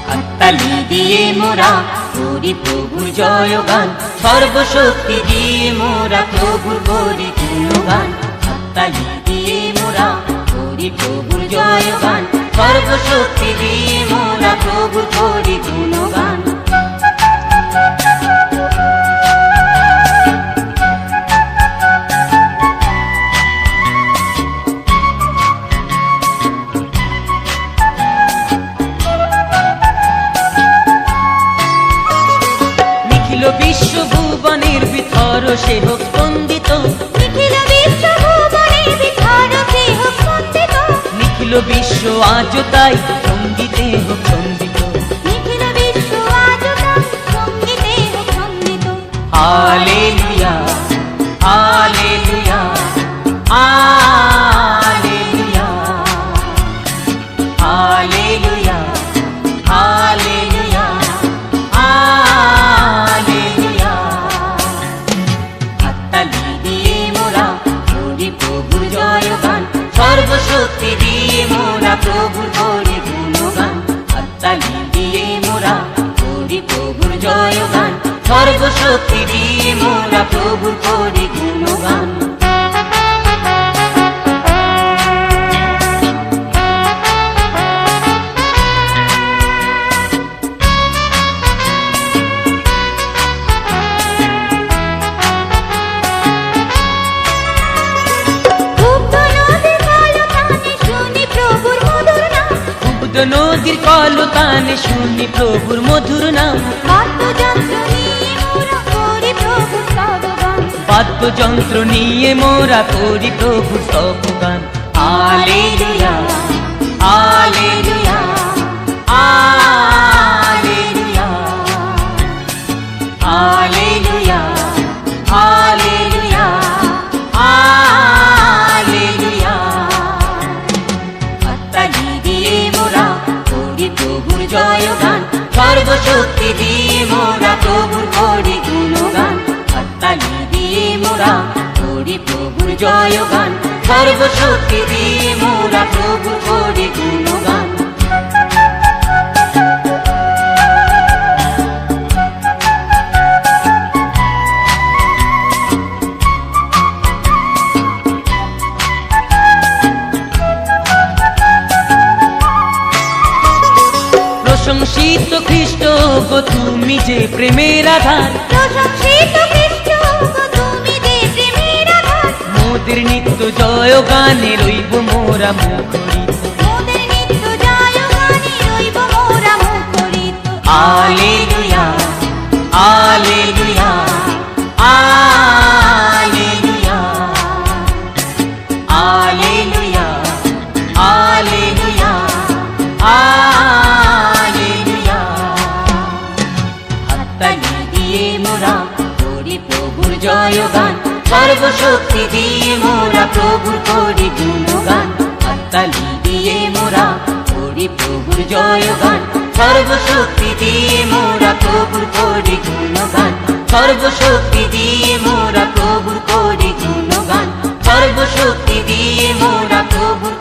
হাততালি দিয়ে মোরা করি প্রভুর জয়গান, সর্বশক্তি দিয়ে মোরা প্রভুর করি গুণগান। হাততালি দিয়ে মোরা করি প্রভুর জয়গান, সর্বশক্তি দিয়ে মোরা প্রভুর করি গুণগান। বিশ্ব ভুবনের ভিতর সে হোক স্পন্দিত, নিখিল বিশ্ব ভুবনের ভিতর সে হোক স্পন্দিত, নিখিল বিশ্ব আজ তাই সঙ্গীতে হোক সঙ্গীত, নিখিল বিশ্ব আজ তাই সঙ্গীতে হোক সঙ্গীত। Hallelujah hallelujah hallelujah hallelujah hallelujah hallelujah. হাততালি দিয়ে মোরা করি প্রভুর জয়গান, সর্বশক্তি দিয়ে মোরা প্রভুর করি গুণগান। হাততালি দিয়ে মোরা করি প্রভুর জয়গান, সর্বশক্তি দিয়ে মোরা প্রভুর করি গুণগান। নদীর কলতানে শুনি প্রভুর মধুর নাম, বাদ্যযন্ত্র নিয়ে মোরা করি প্রভুর স্তবগান। Hallelujah hallelujah hallelujah hallelujah hallelujah hallelujah. হাততালি দিয়ে মোরা করি প্রভুর জয়গান, সর্বশক্তি দিয়ে মোরা প্রভুর করি গুণগান। হাততালি দিয়ে মোরা করি প্রভুর জয়গান, সর্বশক্তি দিয়ে মোরা প্রভুর করি গুণগান। প্রশংসিত খ্রিস্ট গো তুমি যে প্রেমের আধার, প্রশংসিত খ্রিস্ট গো তুমি যে প্রেমের আধার, মোদের নিত্য জয় গানে রইব মোরা মুখরিত, মোদের নিত্য জয়গানে রইব মোরা মুখরিত। Hallelujah hallelujah hallelujah hallelujah hallelujah hallelujah. হাততালি দিয়ে মোরা করি প্রভুর জয়গান, সর্বশক্তি দিয়ে মোরা প্রভুর করি গুণগান। হাততালি দিয়ে মোরা করি প্রভুর জয়গান, সর্বশক্তি দিয়ে মোরা প্রভুর করি গুণগান। সর্বশক্তি দিয়ে মোরা প্রভুর করি গুণগান, সর্বশক্তি দিয়ে মোরা প্রভুর